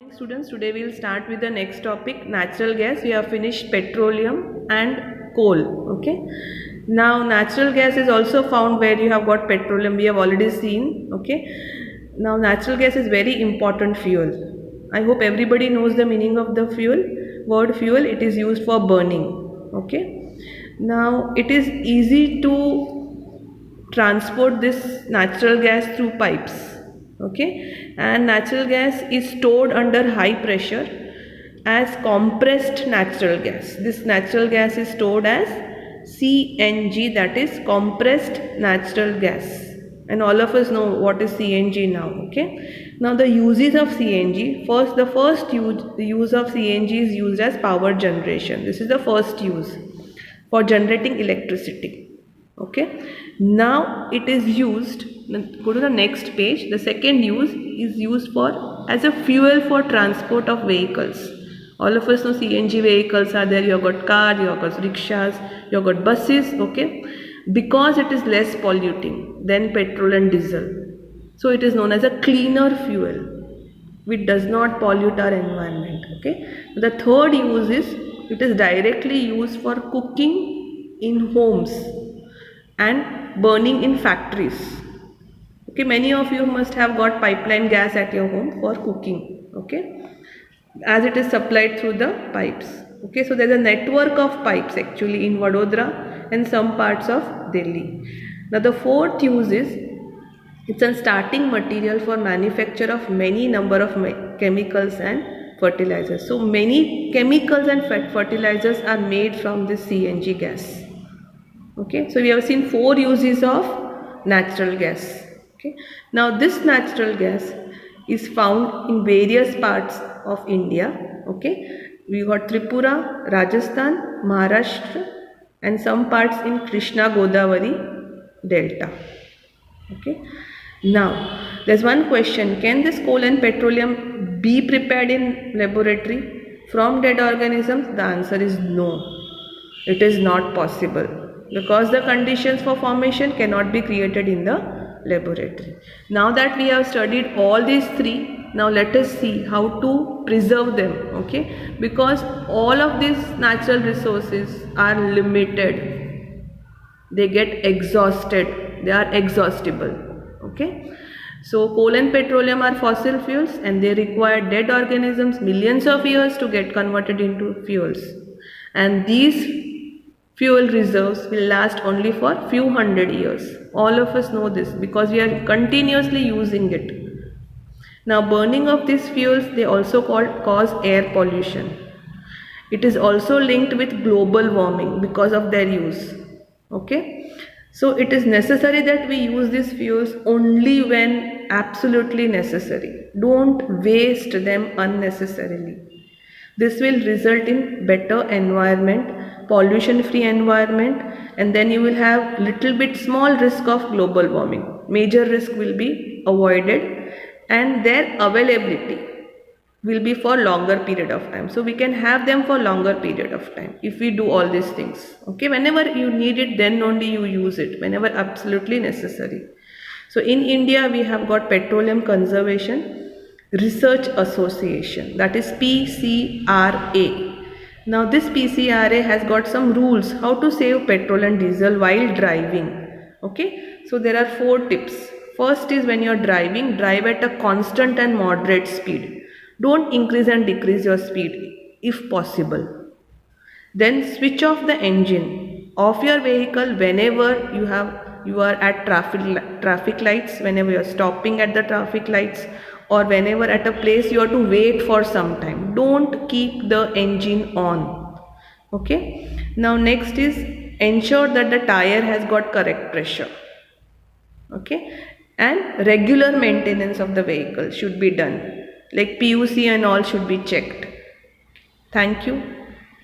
Students, today we will start with the next topic, natural gas. We have finished petroleum and coal. Okay. Now natural gas is also found where you have got petroleum. We have already seen. Okay. Now natural gas is very important fuel. I hope everybody knows the meaning of the fuel. Word fuel, it is used for burning. Okay. Now it is easy to transport this natural gas through pipes. Okay, and natural gas is stored under high pressure as compressed natural gas. This natural gas is stored as CNG, that is compressed natural gas, and all of us know what is CNG now. Okay, now the uses of CNG. The first use of CNG is used as power generation. This is the first use, for generating electricity. Okay, now it is used, go to the next page. The second use is used for as a fuel for transport of vehicles. All of us know CNG vehicles are there. You have got car, you have got rickshaws, you have got buses. Okay, because it is less polluting than petrol and diesel, so it is known as a cleaner fuel which does not pollute our environment. Okay, the third use is it is directly used for cooking in homes and burning in factories. Okay, many of you must have got pipeline gas at your home for cooking. Okay, as it is supplied through the pipes. Okay, so there is a network of pipes actually in Vadodara and some parts of Delhi. Now the fourth use is it's a starting material for manufacture of many number of chemicals and fertilizers. So many chemicals and fertilizers are made from this CNG gas. Okay, so we have seen 4 uses of natural gas. Okay, now this natural gas is found in various parts of India. Okay, we got Tripura, Rajasthan, Maharashtra, and some parts in Krishna Godavari Delta. Okay, now there's one question: can this coal and petroleum be prepared in laboratory from dead organisms? The answer is no. It is not possible, because the conditions for formation cannot be created in the laboratory. Now that we have studied all these three, now let us see how to preserve them. Okay, because all of these natural resources are limited, they get exhausted, they are exhaustible. Okay, so coal and petroleum are fossil fuels and they require dead organisms millions of years to get converted into fuels, and these fuel reserves will last only for few hundred years. All of us know this because we are continuously using it. Now burning of these fuels, they also cause air pollution. It is also linked with global warming because of their use. Okay, so it is necessary that we use these fuels only when absolutely necessary. Don't waste them unnecessarily. This will result in better environment, pollution free environment, and then you will have little bit small risk of global warming. Major risk will be avoided and their availability will be for longer period of time. So we can have them for longer period of time if we do all these things. Okay, whenever you need it, then only you use it, whenever absolutely necessary. So in India we have got Petroleum Conservation Research Association, that is PCRA. Now this PCRA has got some rules how to save petrol and diesel while driving. Okay, so there are 4 tips. First is when you are driving, drive at a constant and moderate speed. Don't increase and decrease your speed if possible. Then switch off the engine of your vehicle whenever you are at traffic lights, whenever you are stopping at the traffic lights, or whenever at a place you have to wait for some time. Don't keep the engine on. Okay, now next is ensure that the tire has got correct pressure. Okay, and regular maintenance of the vehicle should be done, like PUC and all should be checked. Thank you.